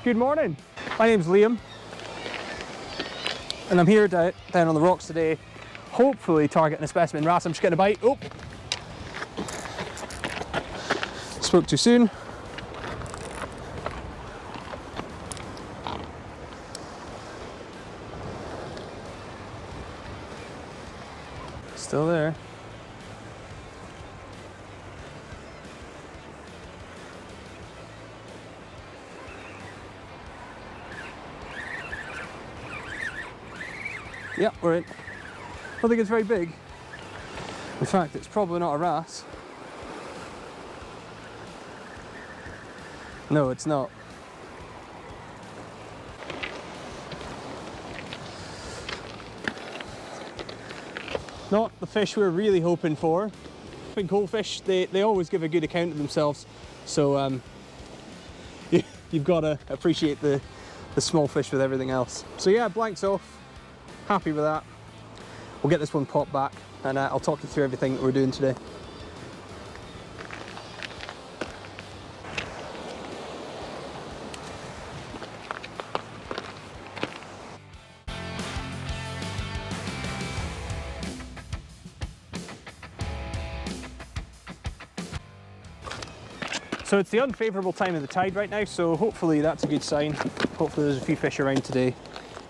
Good morning. My name's Liam and I'm here down on the rocks today, hopefully targeting a specimen wrasse. I'm just getting a bite. Oh! Spoke too soon. Still there. Yeah, we're in. I don't think it's very big. In fact, it's probably not a wrasse. No, it's not. Not the fish we were really hoping for. Big goldfish, they always give a good account of themselves. So you've got to appreciate the small fish with everything else. So yeah, blanks off. Happy with that. We'll get this one popped back and I'll talk you through everything that we're doing today. So it's the unfavourable time of the tide right now, so hopefully that's a good sign. Hopefully there's a few fish around today.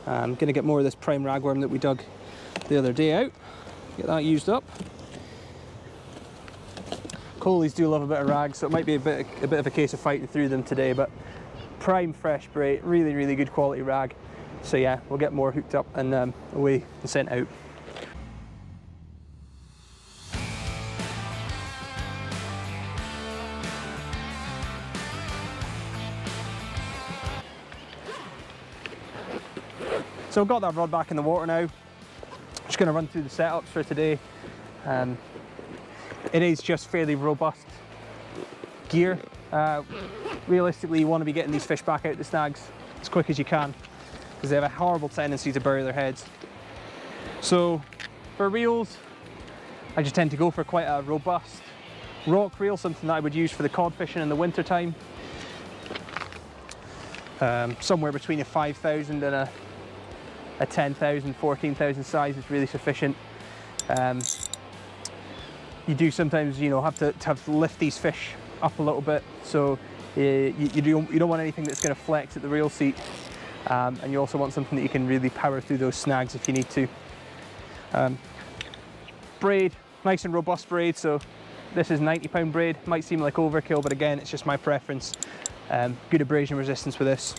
I'm going to get more of this prime ragworm that we dug the other day out. Get that used up. Coalies do love a bit of rag, so it might be a bit of a case of fighting through them today, but prime fresh braid, really good quality rag. So yeah, we'll get more hooked up and away and sent out. So I've got that rod back in the water now. Just going to run through the setups for today. It is just fairly robust gear. Realistically, you want to be getting these fish back out the snags as quick as you can because they have a horrible tendency to bury their heads. So for reels, I just tend to go for quite a robust rock reel, something that I would use for the cod fishing in the winter time. Somewhere between a 5,000 and a 10,000, 14,000 size is really sufficient. You do sometimes, you know, have to lift these fish up a little bit, so you don't want anything that's going to flex at the reel seat, and you also want something that you can really power through those snags if you need to. Braid, nice and robust braid, so this is 90-pound braid. Might seem like overkill, but again, it's just my preference. Good abrasion resistance with this.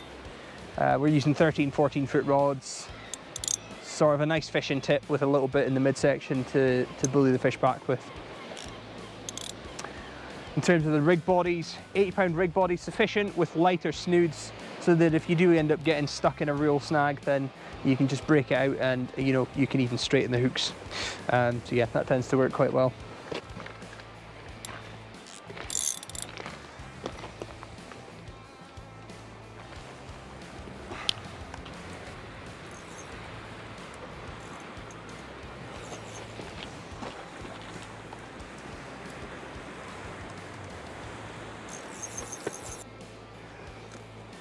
We're using 13, 14-foot rods. Sort of a nice fishing tip with a little bit in the midsection to bully the fish back with. In terms of the rig bodies, 80-pound rig body sufficient with lighter snoods, so that if you do end up getting stuck in a real snag, then you can just break it out and you can even straighten the hooks. So yeah, that tends to work quite well.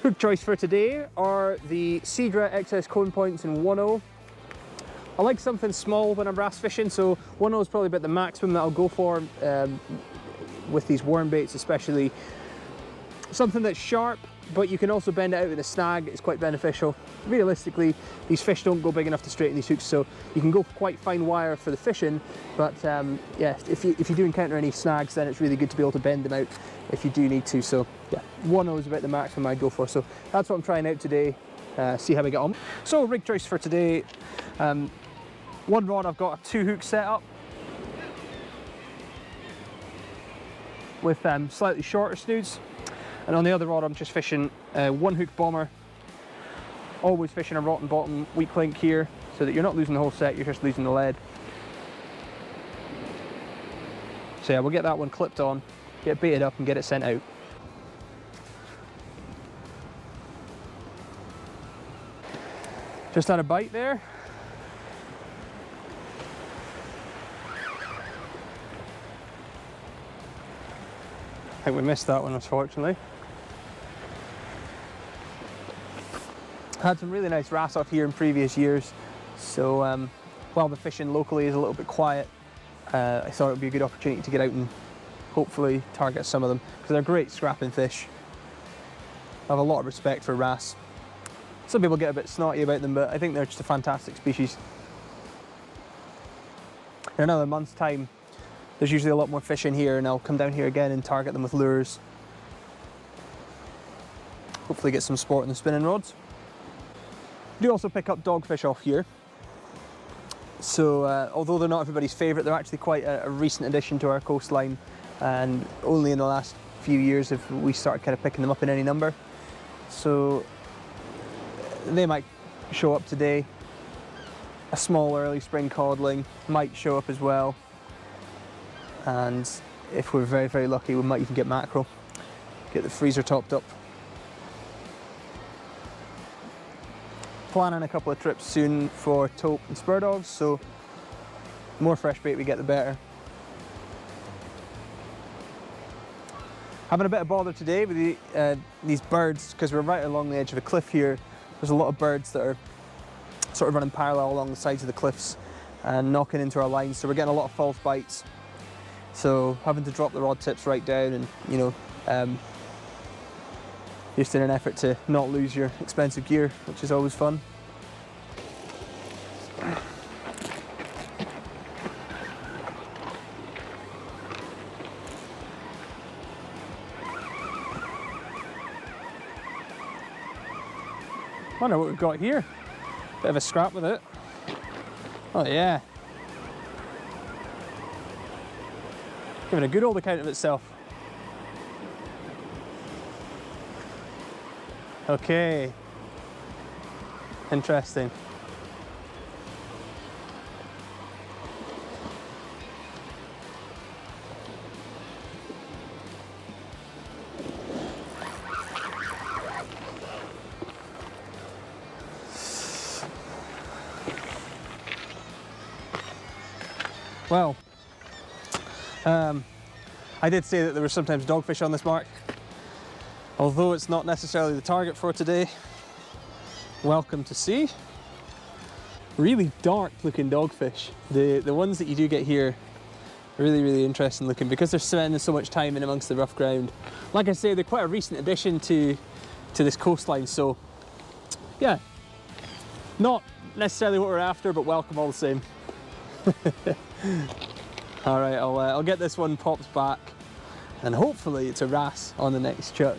Hook choice for today are the Seagra XS cone points in 1.0. I like something small when I'm wrasse fishing, so 1.0 is probably about the maximum that I'll go for with these worm baits, especially. Something that's sharp, but you can also bend it out with a snag. It's quite beneficial. Realistically, these fish don't go big enough to straighten these hooks, so you can go for quite fine wire for the fishing, but yeah, if you do encounter any snags, then it's really good to be able to bend them out if you do need to. So yeah, 1.0 is about the maximum I'd go for, so that's what I'm trying out today. See how we get on. So rig choice for today, one rod I've got a 2-hook setup with slightly shorter snoods, and on the other rod I'm just fishing a 1-hook bomber. Always fishing a rotten bottom weak link here, so that you're not losing the whole set, you're just losing the lead. So yeah, we'll get that one clipped on, get baited up and get it sent out. Just had a bite there. I think we missed that one, unfortunately. Had some really nice wrasse off here in previous years, so while the fishing locally is a little bit quiet, I thought it would be a good opportunity to get out and hopefully target some of them, because they're great scrapping fish. I have a lot of respect for wrasse. Some people get a bit snotty about them, but I think they're just a fantastic species. In another month's time, there's usually a lot more fish in here, and I'll come down here again and target them with lures. Hopefully get some sport in the spinning rods. I do also pick up dogfish off here. So although they're not everybody's favourite, they're actually quite a recent addition to our coastline, and only in the last few years have we started kind of picking them up in any number. So they might show up today. A small early spring codling might show up as well, and if we're very, very lucky, we might even get mackerel, get the freezer topped up. Planning a couple of trips soon for taupe and spur dogs, so the more fresh bait we get, the better. Having a bit of bother today with these birds, because we're right along the edge of a cliff here. There's a lot of birds that are sort of running parallel along the sides of the cliffs and knocking into our lines, so we're getting a lot of false bites. So having to drop the rod tips right down, and you know, just in an effort to not lose your expensive gear, which is always fun. Wonder what we've got here. Bit of a scrap with it. Oh yeah. Giving a good old account of itself. Okay. Interesting. Well, I did say that there were sometimes dogfish on this mark, although it's not necessarily the target for today. Welcome to see. Really dark looking dogfish. The ones that you do get here are really, really interesting looking, because they're spending so much time in amongst the rough ground. Like I say, they're quite a recent addition to this coastline, so yeah, not necessarily what we're after, but welcome all the same. All right, I'll get this one popped back, and hopefully it's a wrasse on the next chuck.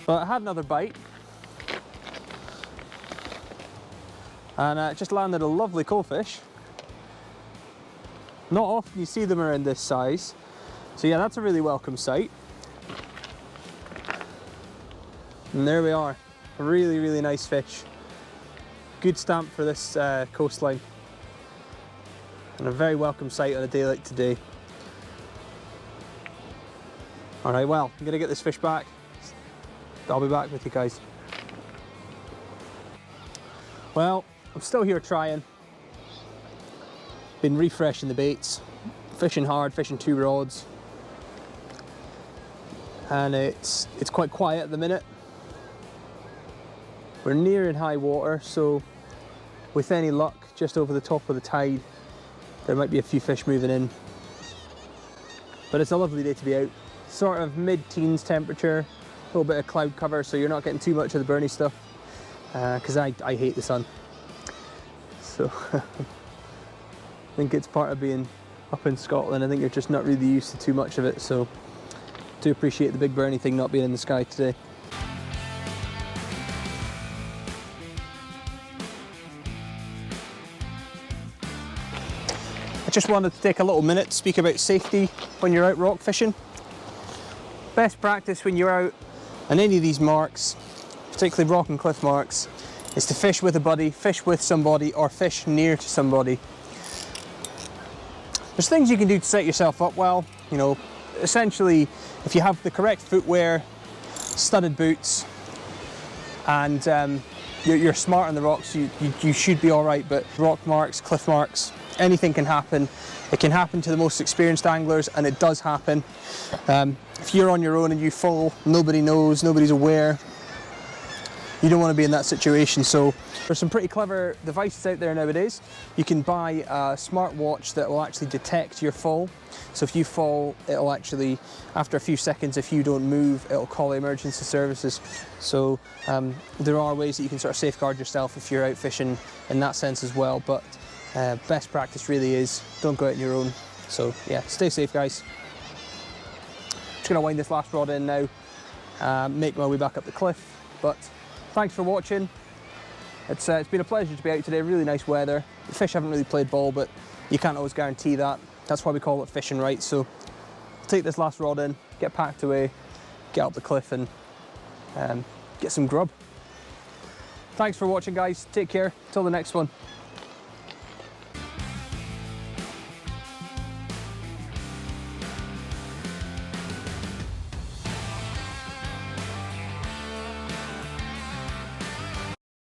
Well, I had another bite, and just landed a lovely coalfish. Not often you see them around this size, so yeah, that's a really welcome sight. And there we are, a really, really nice fish. Good stamp for this coastline, and a very welcome sight on a day like today. All right, well, I'm gonna get this fish back. I'll be back with you guys. Well, I'm still here trying. Been refreshing the baits, fishing hard, fishing 2 rods, and it's quite quiet at the minute. We're nearing high water, so with any luck, just over the top of the tide, there might be a few fish moving in. But it's a lovely day to be out. Sort of mid-teens temperature, a little bit of cloud cover, so you're not getting too much of the burny stuff, because I hate the sun. So I think it's part of being up in Scotland. I think you're just not really used to too much of it, so I do appreciate the big burny thing not being in the sky today. I just wanted to take a little minute to speak about safety when you're out rock fishing. Best practice when you're out on any of these marks, particularly rock and cliff marks, is to fish with a buddy, fish with somebody, or fish near to somebody. There's things you can do to set yourself up well. You know, essentially, if you have the correct footwear, studded boots, and you're smart on the rocks, you should be all right, but rock marks, cliff marks, anything can happen. It can happen to the most experienced anglers, and it does happen. If you're on your own and you fall, nobody knows, nobody's aware, you don't want to be in that situation. So there's some pretty clever devices out there nowadays. You can buy a smartwatch that will actually detect your fall. So if you fall, it'll actually, after a few seconds, if you don't move, it'll call emergency services. So there are ways that you can sort of safeguard yourself if you're out fishing in that sense as well. But best practice really is don't go out on your own. So yeah, stay safe, guys. Just gonna wind this last rod in now, make my way back up the cliff. But thanks for watching. It's been a pleasure to be out today. Really nice weather. The fish haven't really played ball, but you can't always guarantee that. That's why we call it fishing, right? So take this last rod in, get packed away, get up the cliff and get some grub. Thanks for watching, guys. Take care. Till the next one.